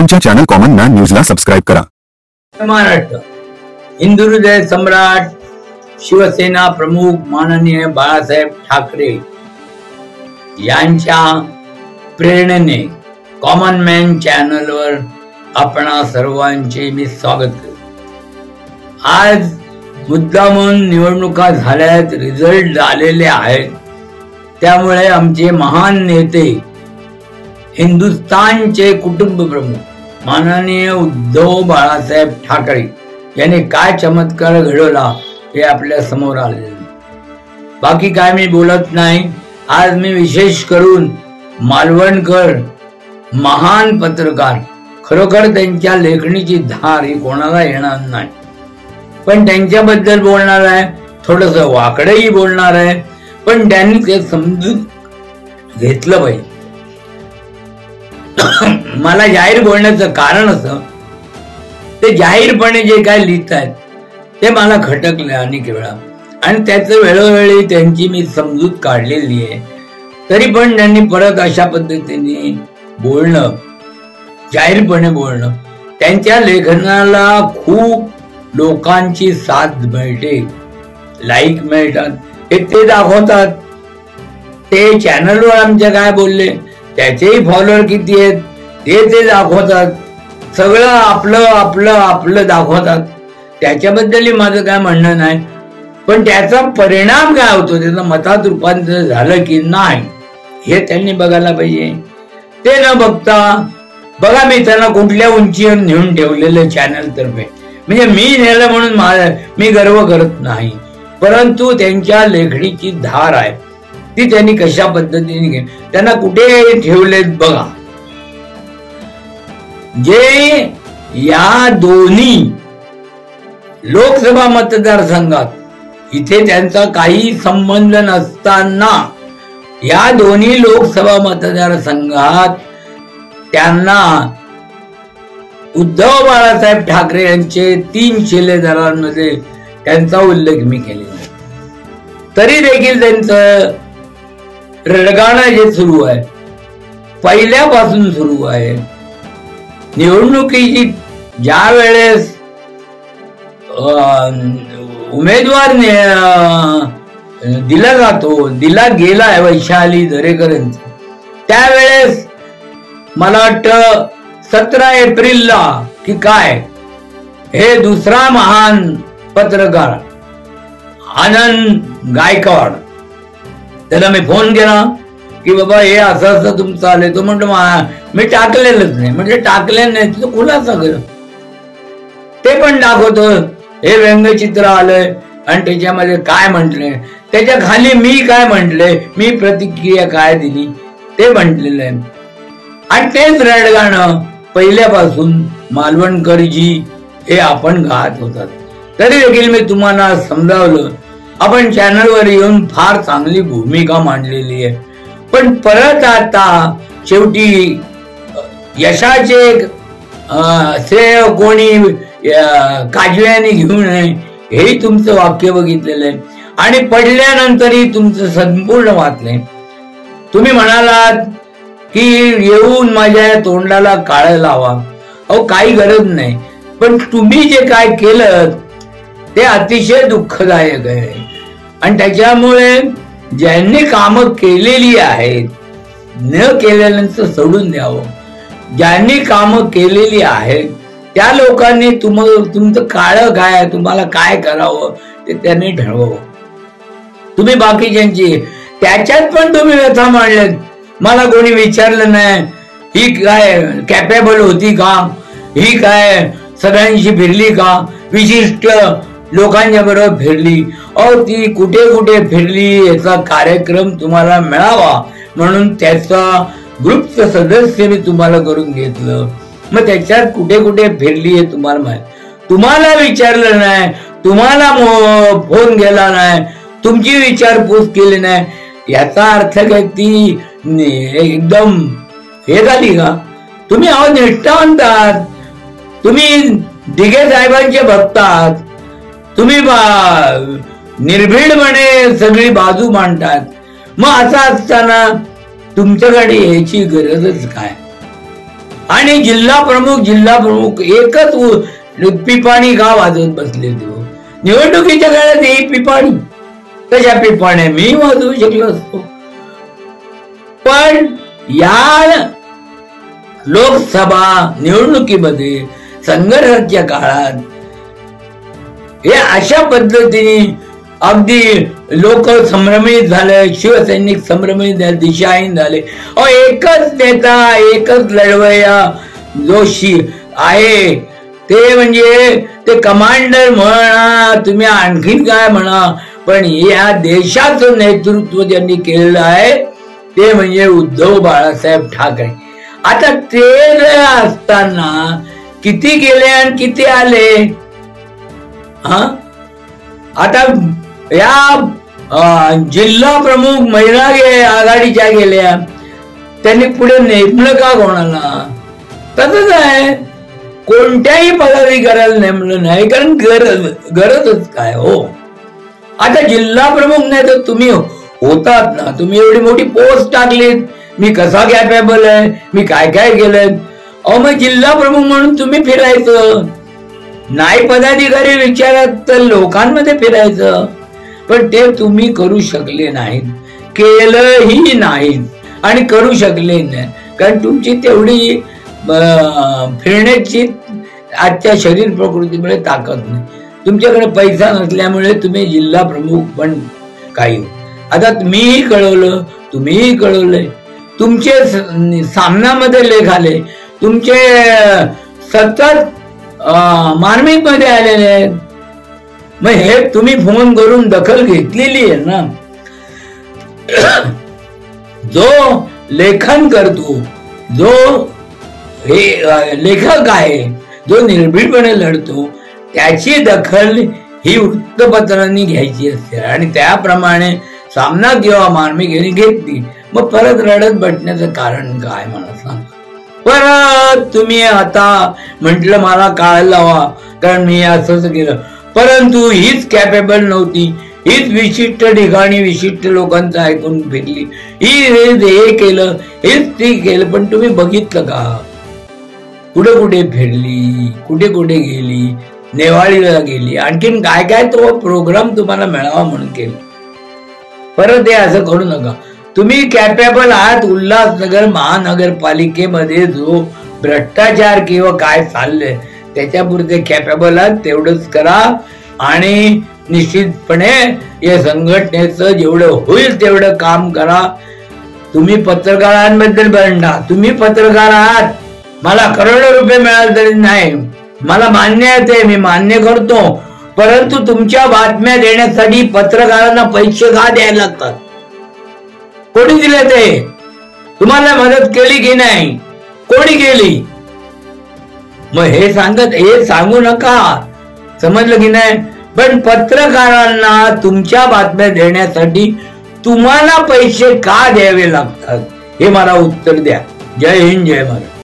आमच्या channel common man न्यूजला subscribe करा. महाराष्ट्र हिंदू हृदय सम्राट शिवसेना प्रमुख माननीय बाळासाहेब ठाकरे यांच्या प्रेरणेने कॉमन मॅन चॅनलवर आपणा सर्वांचे मी स्वागत करतो. आज मुद्दामून निवडणुका झाल्यात, रिझल्ट आलेले आहेत, त्यामुळे आमचे महान नेते हिंदुस्थानचे कुटुंब प्रमुख माननीय उद्धव बाळासाहेब ठाकरे यांनी काय चमत्कार घडवला हे आपल्या समोर आले. बाकी काय मी बोलत नाही. आज मी विशेष करून मालवणकर महान पत्रकार, खरोखर त्यांच्या लेखणीची धार ही कोणाला येणार नाही, पण त्यांच्याबद्दल बोलणार आहे, थोडस वाकडही बोलणार आहे, पण त्यांनी ते समजून घेतलं पाहिजे. मला जाहीर बोलण्याचं कारण असं, ते जाहीरपणे जे काय लिहित आहेत ते मला खटकलं अनेक वेळा, आणि त्याचं वेळोवेळी त्यांची मी समजूत काढलेली आहे. तरी पण त्यांनी परत अशा पद्धतीने बोलणं, जाहीरपणे बोलणं, त्यांच्या लेखनाला खूप लोकांची साथ मिळते, लाईक मिळतात, हे ते दाखवतात. ते चॅनलवर आमच्या काय बोलले, त्याचेही फॉलोअर किती आहेत ते दाखवतात. सगळं आपलं आपलं आपलं दाखवतात. त्याच्याबद्दलही माझं काय म्हणणं नाही, पण त्याचा परिणाम काय होतो, त्याचं मतात रूपांतर झालं की नाही हे त्यांनी बघायला पाहिजे. ते न बघता, बघा मी त्यांना कुठल्या उंचीवर नेऊन ठेवलेलं चॅनल तर्फे, म्हणजे मी नेलं म्हणून मी गर्व करत नाही, परंतु त्यांच्या लेखणीची धार आहे ती त्यांनी कशा पद्धतीने त्यांना कुठे ठेवलेत बघा. जे या दोन्ही लोकसभा मतदारसंघात इथे त्यांचा काही संबंध नसताना या दोन्ही लोकसभा मतदारसंघात त्यांना उद्धव बाळासाहेब ठाकरे यांचे 3 शिलेदारांमध्ये त्यांचा उल्लेख मी केलेला. तरी देखील त्यांचं रडगाणं जे सुरू आहे, पहिल्यापासून सुरू आहे. निवडणुकीची ज्या वेळेस उमेदवार दिला जातो, दिला गेलाय वैशाली दरेकर यांचा, त्यावेळेस मला वाटतं 17 एप्रिलला की काय, हे दुसरा महान पत्रकार आनंद गायकवाड, त्याला मी फोन केला की बाबा हे असं असं तुमचं आलंय. तो म्हणतो मी टाकलेलंच नाही. म्हणजे टाकले नाही, तुझं खुलासा कर. ते पण दाखवतो, हे व्यंगचित्र आलंय आणि त्याच्यामध्ये काय म्हटलंय, त्याच्या खाली मी काय म्हटलंय, मी प्रतिक्रिया काय दिली ते म्हटलेलं आहे. आणि तेच रडगाणं पहिल्यापासून मालवणकरजी हे आपण गात होतात. तरी देखील मी तुम्हाला समजावलं, आपण चॅनलवर येऊन फार चांगली भूमिका मांडलेली आहे, पण परत आता शेवटी यशाचे श्रेय कोणी काजव्याने घेऊ नये हेही तुमचं वाक्य बघितलेलं आहे, आणि पडल्यानंतरही तुमचं संपूर्ण वाचलंय. तुम्ही म्हणालात की येऊन माझ्या तोंडाला काळं लावा. अहो काही गरज नाही, पण तुम्ही जे काय केलं ते अतिशय दुःखदायक आहे, आणि त्याच्यामुळे ज्यांनी कामं केलेली आहेत, न केलेल्यांचं सोडून द्यावं. ज्यांनी कामं केलेली आहेत त्या लोकांनी तुमचं काळं काय, तुम्हाला काय करावं ते त्यांनी ठरवावं. तुम्ही बाकीच्यांची त्याच्यात पण तुम्ही व्यथा मांडलेत. मला कोणी विचारलं नाही ही काय कॅपेबल होती का, ही काय सगळ्यांशी फिरली का, विशिष्ट लोकांच्या बरोबर फिरली. अहो ती कुठे कुठे फिरली याचा कार्यक्रम तुम्हाला मिळावा म्हणून त्याचा ग्रुपचं सदस्य मी तुम्हाला करून घेतलं. मग त्याच्यात कुठे कुठे फिरली हे तुम्हाला माहित. तुम्हाला विचारलं नाही, तुम्हाला फोन गेला नाही, तुमची विचारपूस केली नाही, याचा अर्थ काय ती एकदम हे झाली का? तुम्ही अहो निष्ठावंत आहात, तुम्ही दिघे साहेबांचे भक्त आहात, तुम्ही निर्भीडपणे सगळी बाजू मांडतात. मग असं असताना तुमच्याकडे याची गरजच काय? आणि जिल्हा प्रमुख एकच पिपाणी का वाजवत बसले तो. निवडणुकीच्या काळात ही पिपाणी, तशा पिपाण्या मी वाजवू शकलो असतो. पण या लोकसभा निवडणुकीमध्ये संघर्षाच्या काळात हे अशा पद्धतीने अगदी लोक संभ्रमित झाले, शिवसैनिक संभ्रमित झाले, दिशाहीन झाले. एकच नेता, एकच लढवय्या जोशी आहे, ते म्हणजे ते कमांडर म्हणा, तुम्ही आणखीन काय म्हणा, पण या देशाचं नेतृत्व ज्यांनी केलेलं आहे ते म्हणजे उद्धव बाळासाहेब ठाकरे. आता ते असताना किती गेले आणि किती आले? आता या जिल्हा प्रमुख महिला आघाडीच्या गेल्या, त्यांनी पुढे नेमलं का कोणाला? तसंच आहे, कोणत्याही पदाधिकाऱ्याला नेमलं नाही, कारण गरजच काय हो. आता जिल्हा प्रमुख नाही तर तुम्ही होतात ना, तुम्ही एवढी मोठी पोस्ट टाकलीत, मी कसा कॅपेबल आहे, मी काय काय केलंय. मग जिल्हा प्रमुख म्हणून तुम्ही फिरायचं नाही, पदाधिकारी विचारात तर लोकांमध्ये फिरायचं. पण ते तुम्ही करू शकले नाहीत, केलंही नाही आणि करू शकले नाही, कारण तुमची तेवढी फिरण्याची आजच्या शरीर प्रकृतीमुळे ताकद नाही, तुमच्याकडे पैसा नसल्यामुळे तुम्ही जिल्हा प्रमुख पण काही. आता मीही कळवलं, तुम्हीही कळवलंय, तुमचे सामनामध्ये लेख आले, तुमचे सतत मार्मिक मध्ये आलेले आहेत. मग हे तुम्ही फोन करून दखल घेतलेली आहे ना. जो लेखन करतो, जो हे लेखक आहे, जो निर्भीडपणे लढतो, त्याची दखल ही वृत्तपत्रांनी घ्यायची असते आणि त्याप्रमाणे सामना किंवा मार्मिक यांनी घेतली. मग परत रडत बसण्याचं कारण काय मला सांग. परत तुम्ही आता म्हटलं मला काढायला लावा, कारण मी असंच केलं, परंतु हीच कॅपेबल नव्हती, हीच विशिष्ट ठिकाणी विशिष्ट लोकांचं ऐकून फिरली, हे केलं, हेच ते केलं. पण तुम्ही बघितलं का कुठे कुठे फिरली, कुठे कुठे गेली, नेवाळीला गेली, आणखीन काय काय तो प्रोग्राम तुम्हाला मिळावा म्हणून केलं. परत हे असं करू नका. तुम्ही कॅपेबल आहात. उल्हासनगर महानगरपालिकेमध्ये जो भ्रष्टाचार किंवा काय चाललंय त्याच्यापुरते कॅपेबल आहात, तेवढंच करा आणि निश्चितपणे या संघटनेचं जेवढं होईल तेवढं काम करा. तुम्ही पत्रकारांबद्दल भांडा, तुम्ही पत्रकार आहात, मला करोडो रुपये मिळाले तरी नाही, मला मान्य आहे, ते मी मान्य करतो, परंतु तुमच्या बातम्या देण्यासाठी पत्रकारांना पैसे का द्यायला लागतात? कोणी दिले ते? तुम्हाला मदत केली की नाही? कोणी केली? मग हे सांगू नका, समजलं की नाही. पण पत्रकारांना तुमच्या बातम्या देण्यासाठी तुम्हाला पैसे का द्यावे लागतात हे मला उत्तर द्या. जय हिंद, जय महाराष्ट्र.